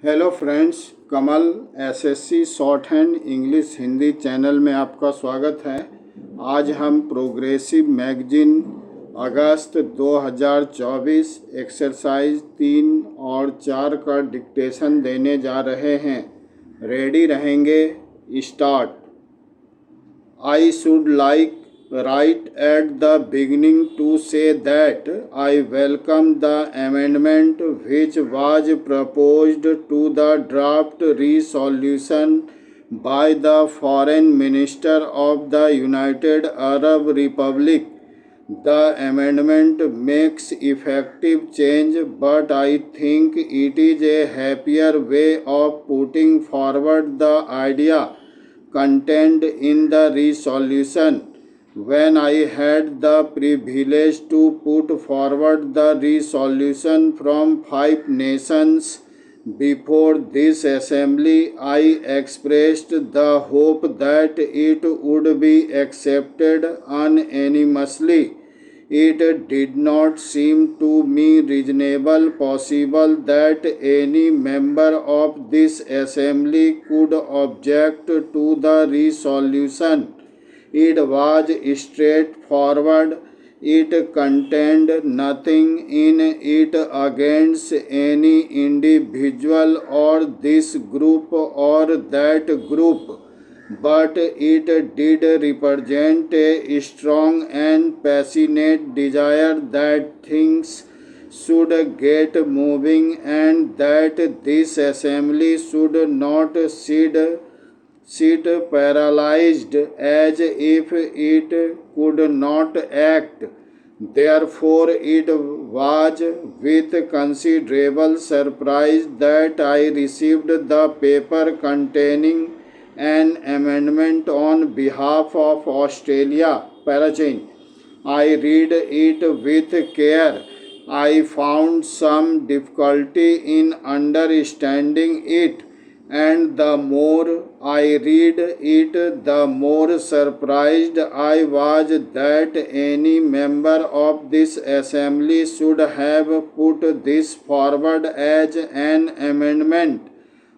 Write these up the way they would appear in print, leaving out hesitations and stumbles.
Hello friends, Kamal SSC shorthand English Hindi channel में आपका स्वागत है। आज हम प्रोग्रेसिव मैगजीन अगस्त 2024 एक्सरसाइज 3 और 4 का डिक्टेशन देने जा रहे हैं। रेडी रहेंगे? Start. I should like right at the beginning to say that I welcome the amendment which was proposed to the draft resolution by the Foreign Minister of the United Arab Republic. The amendment makes effective change, but I think it is a happier way of putting forward the idea contained in the resolution. When I had the privilege to put forward the resolution from 5 nations before this assembly, I expressed the hope that it would be accepted unanimously. It did not seem to me reasonable possible that any member of this assembly could object to the resolution. It was straightforward. It contained nothing in it against any individual or this group or that group, but it did represent a strong and passionate desire that things should get moving and that this assembly should not sit paralyzed as if it could not act. Therefore, it was with considerable surprise that I received the paper containing an amendment on behalf of Australia. Parachain. I read it with care. I found some difficulty in understanding it, and the more I read it, the more surprised I was that any member of this assembly should have put this forward as an amendment.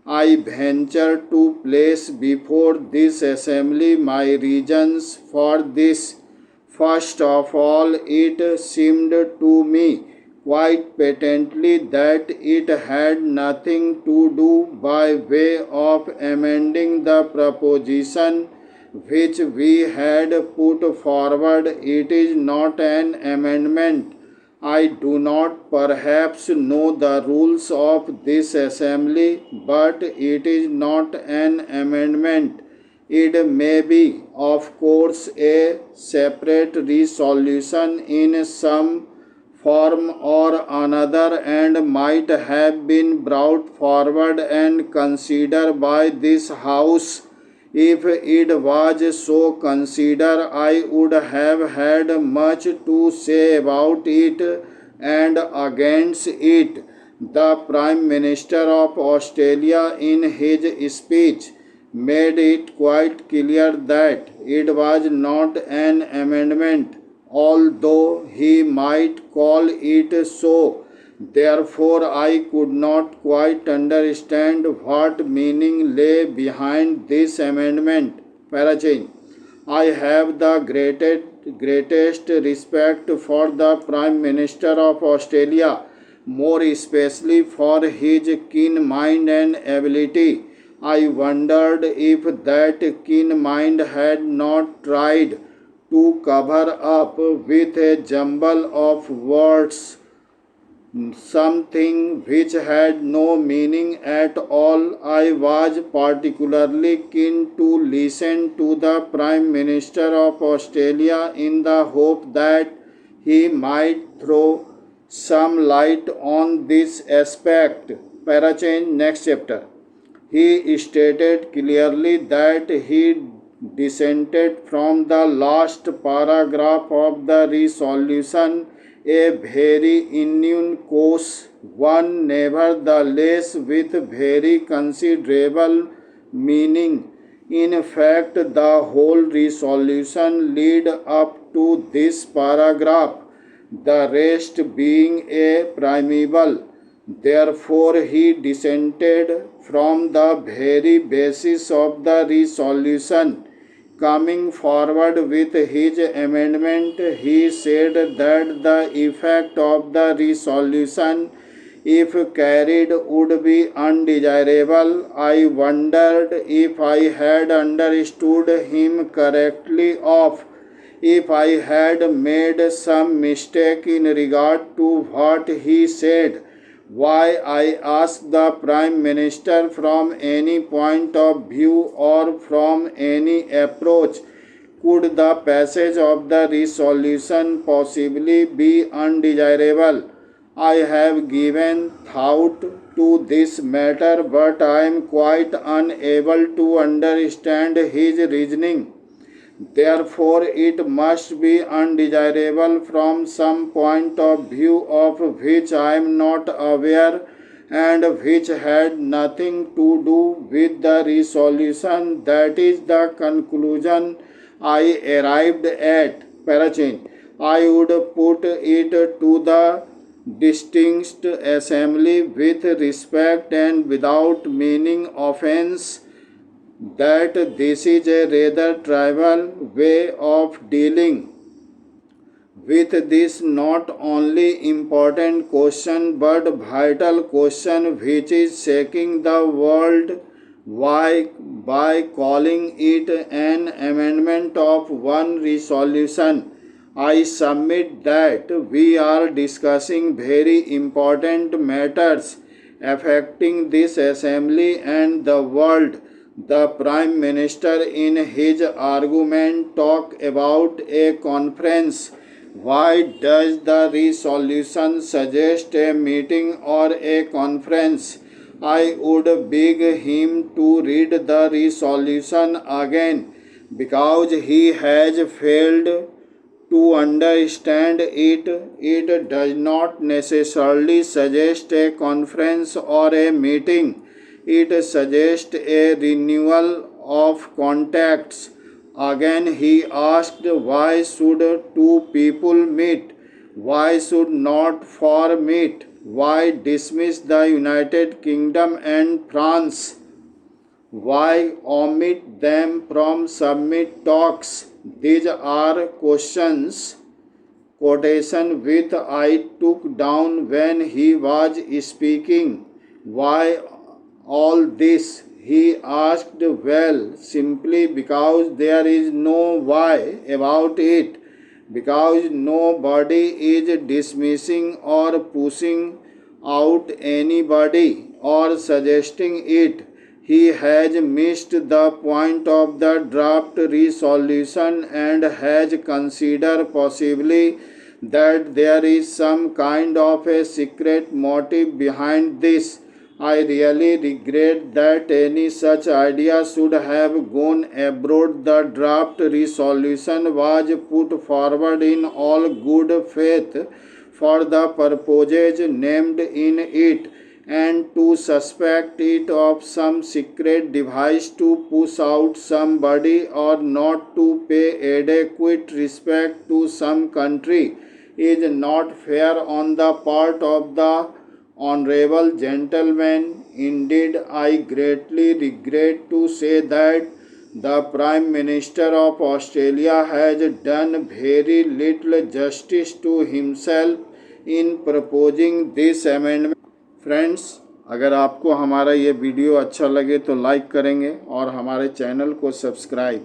I venture to place before this assembly my reasons for this. First of all, it seemed to me quite patently that it had nothing to do by way of amending the proposition which we had put forward. It is not an amendment. I do not perhaps know the rules of this assembly, but it is not an amendment. It may be, of course, a separate resolution in some form or another and might have been brought forward and considered by this House. If it was so considered, I would have had much to say about it and against it. The Prime Minister of Australia, in his speech, made it quite clear that it was not an amendment, although he might call it so. Therefore, I could not quite understand what meaning lay behind this amendment. Parachain. I have the greatest respect for the Prime Minister of Australia, more especially for his keen mind and ability. I wondered if that keen mind had not tried to cover up with a jumble of words something which had no meaning at all. I was particularly keen to listen to the Prime Minister of Australia in the hope that he might throw some light on this aspect. Parachain, next chapter. He stated clearly that he dissented from the last paragraph of the resolution, a very inane course, one nevertheless with very considerable meaning. In fact, the whole resolution led up to this paragraph, the rest being a primeval. Therefore, he dissented from the very basis of the resolution. Coming forward with his amendment, he said that the effect of the resolution, if carried, would be undesirable. I wondered if I had understood him correctly, of if I had made some mistake in regard to what he said. Why, I asked the Prime Minister, from any point of view or from any approach, could the passage of the resolution possibly be undesirable? I have given thought to this matter, but I am quite unable to understand his reasoning. Therefore, it must be undesirable from some point of view of which I am not aware, and which had nothing to do with the resolution. That is the conclusion I arrived at. Parachin. I would put it to the distinguished assembly with respect and without meaning offense that this is a rather trivial way of dealing with this not only important question but vital question which is shaking the world. Why, by calling it an amendment of one resolution, I submit that we are discussing very important matters affecting this assembly and the world. The Prime Minister in his argument talk about a conference. Why does the resolution suggest a meeting or a conference? I would beg him to read the resolution again, because he has failed to understand it. It does not necessarily suggest a conference or a meeting. It suggests a renewal of contacts. Again, he asked, why should two people meet? Why should not four meet? Why dismiss the United Kingdom and France? Why omit them from summit talks? These are questions quotation which I took down when he was speaking. Why all this? He asked. Well, simply because there is no why about it, because nobody is dismissing or pushing out anybody or suggesting it. He has missed the point of the draft resolution and has considered possibly that there is some kind of a secret motive behind this. I really regret that any such idea should have gone abroad. The draft resolution was put forward in all good faith for the purposes named in it, and to suspect it of some secret device to push out somebody or not to pay adequate respect to some country is not fair on the part of the honorable gentleman. Indeed, I greatly regret to say that the Prime Minister of Australia has done very little justice to himself in proposing this amendment. Friends, अगर आपको हमारा ये video अच्छा लगे तो like करेंगे और हमारे चैनल को सब्सक्राइब